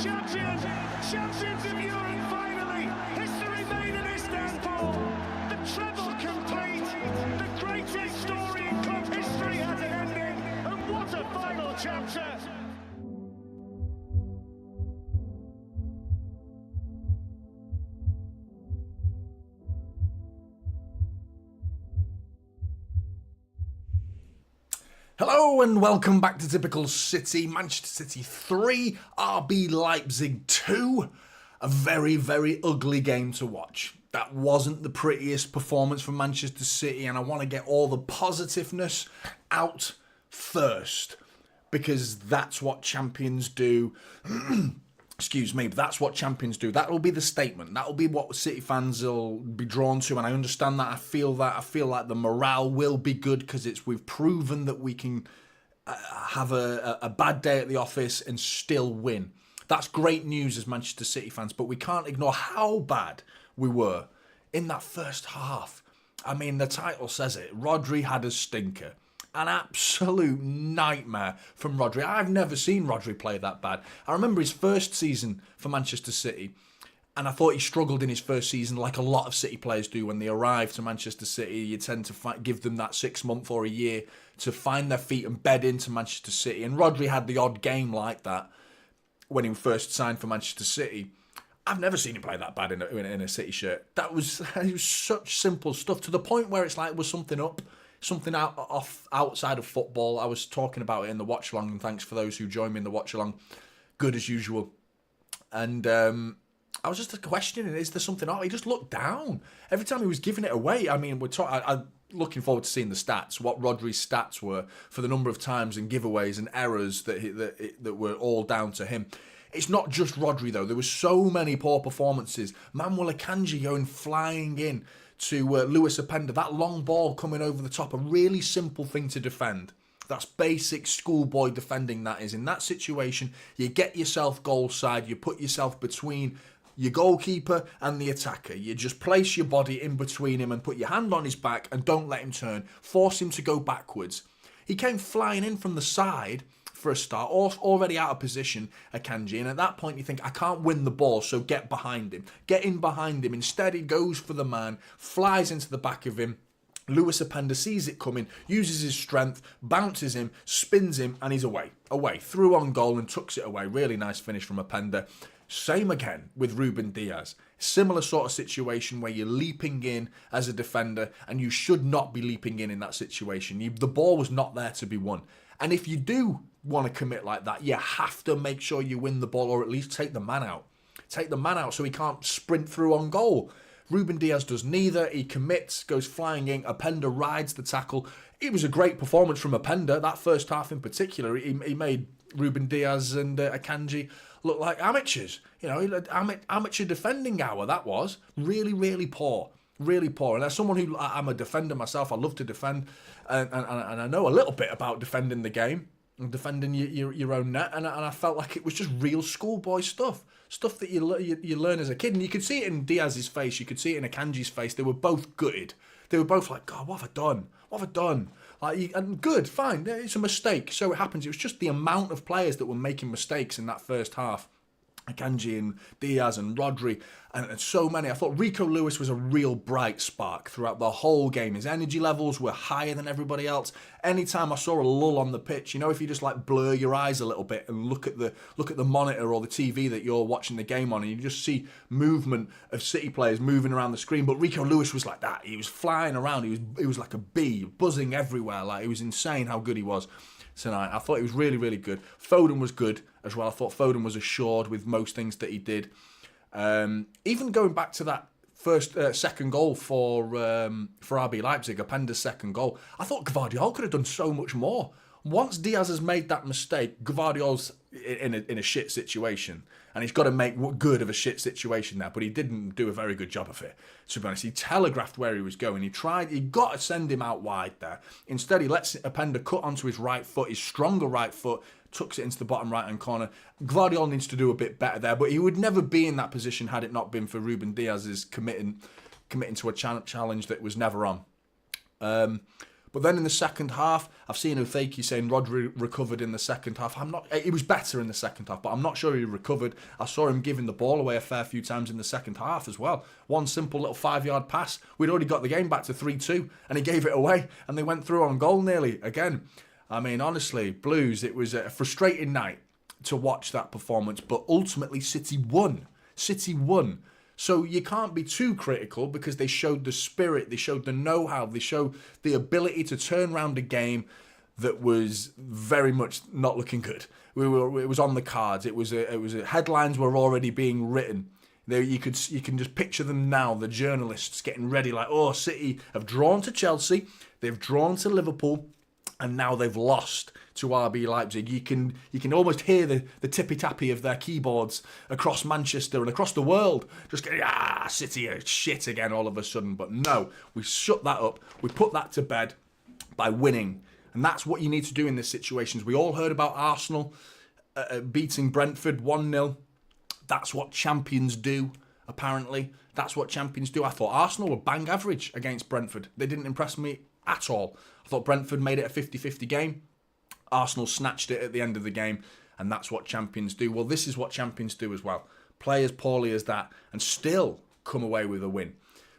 champions! Champions of Europe finally! History made in Istanbul! The treble complete! The greatest story in club history has an ending! And what a final chapter! Hello and welcome back to Typical City. Manchester City 3, RB Leipzig 2. A very, very ugly game to watch. That wasn't the prettiest performance from Manchester City, and I want to get all the positiveness out first, because that's what champions do. Excuse me, but that's what champions do. That will be the statement. That will be what City fans will be drawn to, and I understand that. I feel like the morale will be good because we've proven that we can have a bad day at the office and still win. That's great news as Manchester City fans, but we can't ignore how bad we were in that first half. I mean, the title says it. Rodri had a stinker. An absolute nightmare from Rodri. I've never seen Rodri play that bad. I remember his first season for Manchester City, and I thought he struggled in his first season like a lot of City players do when they arrive to Manchester City. You tend to give them that 6 month or a year to find their feet and bed into Manchester City. And Rodri had the odd game like that when he first signed for Manchester City. I've never seen him play that bad in a City shirt. It was such simple stuff, to the point where it's like it was something up. Something outside of football. I was talking about it in the Watchalong, and thanks for those who joined me in the Watchalong. Good as usual. And I was just questioning, is there something off? He just looked down. Every time he was giving it away, I mean, I'm looking forward to seeing the stats, what Rodri's stats were for the number of times and giveaways and errors that were all down to him. It's not just Rodri, though. There were so many poor performances. Manuel Akanji going flying in to Lewis Openda. That long ball coming over the top, a really simple thing to defend. That's basic schoolboy defending, that is. In that situation, you get yourself goal side, you put yourself between your goalkeeper and the attacker. You just place your body in between him and put your hand on his back and don't let him turn. Force him to go backwards. He came flying in from the side for a start, already out of position, Akanji, and at that point you think, I can't win the ball, so get behind him. Get in behind him. Instead, he goes for the man, flies into the back of him. Lewis Openda sees it coming, uses his strength, bounces him, spins him, and he's away, through on goal and tucks it away. Really nice finish from Openda. Same again with Ruben Dias. Similar sort of situation where you're leaping in as a defender, and you should not be leaping in that situation. The ball was not there to be won. And if you do want to commit like that, you have to make sure you win the ball, or at least take the man out. Take the man out so he can't sprint through on goal. Ruben Dias does neither. He commits, goes flying in. Openda rides the tackle. It was a great performance from Openda. That first half in particular, he made Ruben Dias and Akanji look like amateurs. You know, amateur defending hour, that was. Really, really poor. Really poor. And as someone who, I'm a defender myself, I love to defend, and I know a little bit about defending the game and defending your own net, and I felt like it was just real schoolboy stuff that you learn as a kid. And you could see it in Diaz's face, you could see it in Akanji's face. They were both gutted. They were both like, God, what have I done? What have I done? And good, fine, it's a mistake. So it happens. It was just the amount of players that were making mistakes in that first half. Akanji and Diaz and Rodri and so many. I thought Rico Lewis was a real bright spark throughout the whole game. His energy levels were higher than everybody else. Anytime I saw a lull on the pitch, you know, if you just like blur your eyes a little bit and look at the monitor or the TV that you're watching the game on, and you just see movement of City players moving around the screen. But Rico Lewis was like that. He was flying around. He was like a bee, buzzing everywhere. Like, it was insane how good he was tonight. I thought he was really, really good. Foden was good as well. I thought Foden was assured with most things that he did. Even going back to that second goal for RB Leipzig, Openda's second goal, I thought Gvardiol could have done so much more. Once Diaz has made that mistake, Gvardiol's in a shit situation, and he's got to make good of a shit situation now, but he didn't do a very good job of it, to be honest. He telegraphed where he was going. He got to send him out wide there. Instead, he lets Openda cut onto his right foot, his stronger right foot, tucks it into the bottom right-hand corner. Gvardiol needs to do a bit better there, but he would never be in that position had it not been for Ruben Diaz's committing to a challenge that was never on. But then in the second half, I've seen Uthaki saying Rodri recovered in the second half. He was better in the second half, but I'm not sure he recovered. I saw him giving the ball away a fair few times in the second half as well. One simple little 5-yard pass. We'd already got the game back to 3-2, and he gave it away, and they went through on goal nearly again. I mean, honestly, Blues, it was a frustrating night to watch that performance, but ultimately City won. City won. So you can't be too critical because they showed the spirit, they showed the know-how, they showed the ability to turn around a game that was very much not looking good. It was on the cards. It was headlines were already being written. You can just picture them now, the journalists getting ready like, oh, City have drawn to Chelsea, they've drawn to Liverpool, and now they've lost to RB Leipzig. You can almost hear the tippy-tappy of their keyboards across Manchester and across the world. Just getting, City are shit again all of a sudden. But no, we shut that up. We put that to bed by winning. And that's what you need to do in these situations. We all heard about Arsenal beating Brentford 1-0. That's what champions do, apparently. That's what champions do. I thought Arsenal were bang average against Brentford. They didn't impress me at all. I thought Brentford made it a 50-50 game. Arsenal snatched it at the end of the game, and that's what champions do. Well, this is what champions do as well. Play as poorly as that and still come away with a win.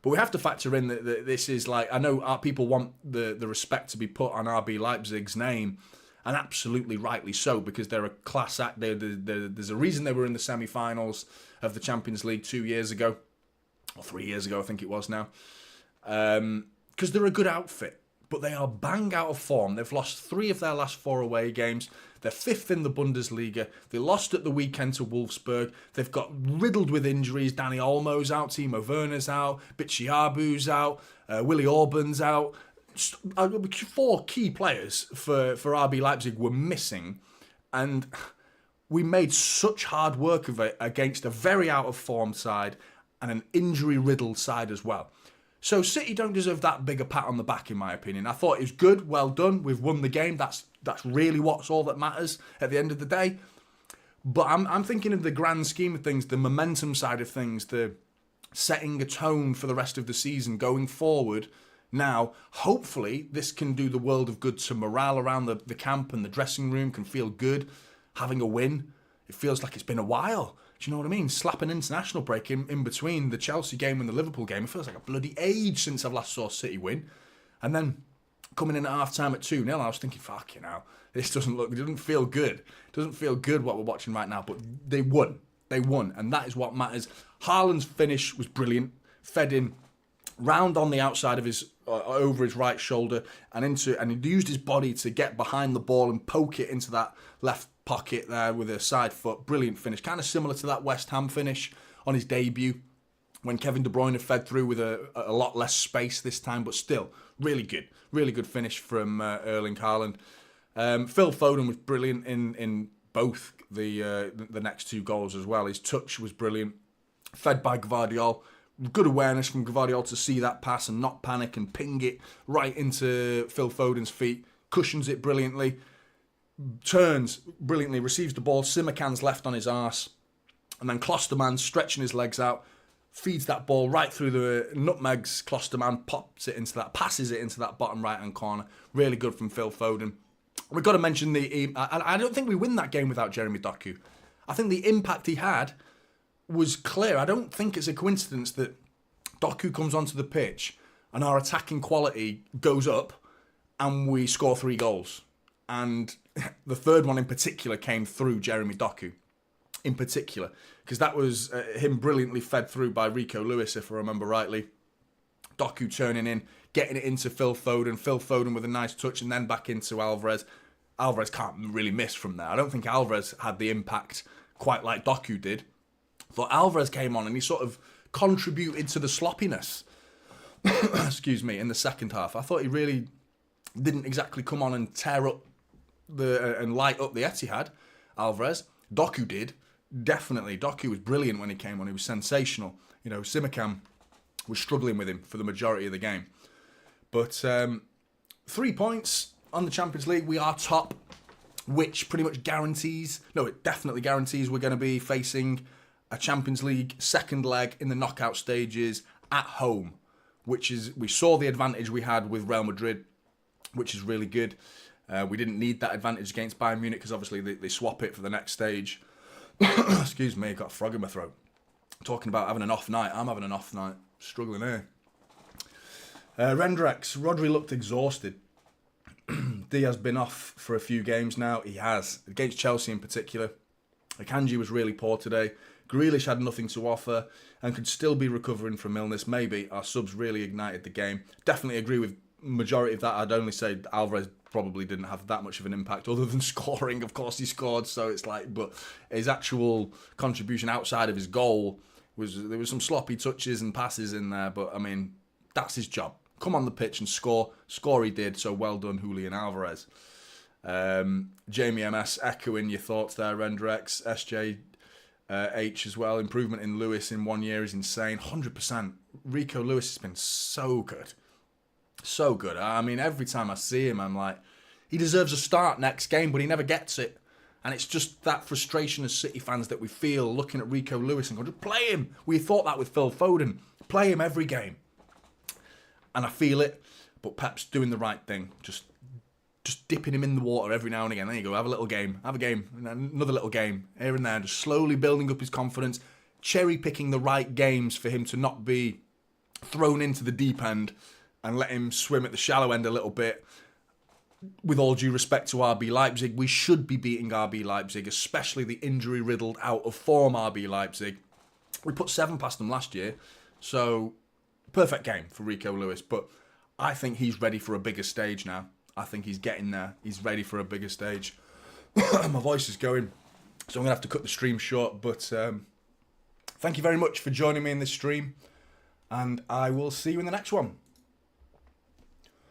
But we have to factor in that this is like, I know our people want the respect to be put on RB Leipzig's name, and absolutely rightly so, because they're a class act. There's a reason they were in the semi-finals of the Champions League 2 years ago, or 3 years ago, I think it was now, because they're a good outfit. But they are bang out of form. They've lost 3 of their last 4 away games. They're 5th in the Bundesliga. They lost at the weekend to Wolfsburg. They've got riddled with injuries. Dani Olmo's out, Timo Werner's out, Bichiabu's out, Willy Orban's out. 4 key players for RB Leipzig were missing. And we made such hard work of it against a very out of form side and an injury-riddled side as well. So City don't deserve that big a pat on the back, in my opinion. I thought it was good, well done. We've won the game. That's really what's all that matters at the end of the day. But I'm thinking of the grand scheme of things, the momentum side of things, the setting a tone for the rest of the season going forward. Now, hopefully, this can do the world of good to morale around the camp, and the dressing room can feel good having a win. It feels like it's been a while. Do you know what I mean? Slap an international break in between the Chelsea game and the Liverpool game. It feels like a bloody age since I've last saw City win. And then coming in at half-time at 2-0, I was thinking, fuck, this doesn't feel good. It doesn't feel good what we're watching right now. But they won. They won. And that is what matters. Haaland's finish was brilliant. Fed in round on the outside of his, over his right shoulder, and he used his body to get behind the ball and poke it into that left pocket there with a side foot. Brilliant finish, kind of similar to that West Ham finish on his debut when Kevin De Bruyne fed through with a lot less space this time, but still really good finish from Erling Haaland. Phil Foden was brilliant in both the next 2 goals as well. His touch was brilliant, fed by Gvardiol. Good awareness from Gvardiol to see that pass and not panic and ping it right into Phil Foden's feet. Cushions it brilliantly. Turns brilliantly, receives the ball. Simakan's left on his arse. And then Klosterman stretching his legs out. Feeds that ball right through the nutmegs. Klosterman passes it into that bottom right-hand corner. Really good from Phil Foden. We've got to mention I don't think we win that game without Jeremy Doku. I think the impact he had was clear. I don't think it's a coincidence that Doku comes onto the pitch and our attacking quality goes up and we score 3 goals. And the third one in particular came through Jeremy Doku in particular, because that was him brilliantly fed through by Rico Lewis, if I remember rightly. Doku turning in, getting it into Phil Foden with a nice touch, and then back into Alvarez. Alvarez can't really miss from there. I don't think Alvarez had the impact quite like Doku did. I thought Alvarez came on and he sort of contributed to the sloppiness excuse me, in the second half. I thought he really didn't exactly come on and tear up and light up the Etihad, Alvarez. Doku did, definitely. Doku was brilliant when he came on. He was sensational. Simakan was struggling with him for the majority of the game. But 3 points on the Champions League. We are top, which pretty much it definitely guarantees we're going to be facing a Champions League second leg in the knockout stages at home, we saw the advantage we had with Real Madrid which is really good. We didn't need that advantage against Bayern Munich because obviously they swap it for the next stage. Excuse me, got a frog in my throat. Talking about having an off night, I'm having an off night. Struggling here. Renderex, Rodri looked exhausted. Diaz been off for a few games now. He has, against Chelsea in particular. Akanji was really poor today. Grealish had nothing to offer and could still be recovering from illness. Maybe our subs really ignited the game. Definitely agree with majority of that. I'd only say Alvarez probably didn't have that much of an impact other than scoring. Of course he scored, so it's like, but his actual contribution outside of his goal there was some sloppy touches and passes in there, but I mean, that's his job. Come on the pitch and score. Score he did, so well done, Julian Alvarez. Jamie MS, echoing your thoughts there, Renderex. SJ H as well. Improvement in Lewis in 1 year is insane. 100%. Rico Lewis has been so good. So good. I mean, every time I see him, I'm like, he deserves a start next game, but he never gets it. And it's just that frustration as City fans that we feel looking at Rico Lewis and going, just play him. We thought that with Phil Foden. Play him every game. And I feel it, but Pep's doing the right thing. Just dipping him in the water every now and again. There you go, have a little game. Have a game. Another little game. Here and there. Just slowly building up his confidence. Cherry picking the right games for him to not be thrown into the deep end and let him swim at the shallow end a little bit. With all due respect to RB Leipzig, we should be beating RB Leipzig, especially the injury-riddled, out-of-form RB Leipzig. We put 7 past them last year, so perfect game for Rico Lewis. But I think he's ready for a bigger stage now. I think he's getting there. He's ready for a bigger stage. My voice is going, so I'm going to have to cut the stream short. But thank you very much for joining me in this stream, and I will see you in the next one.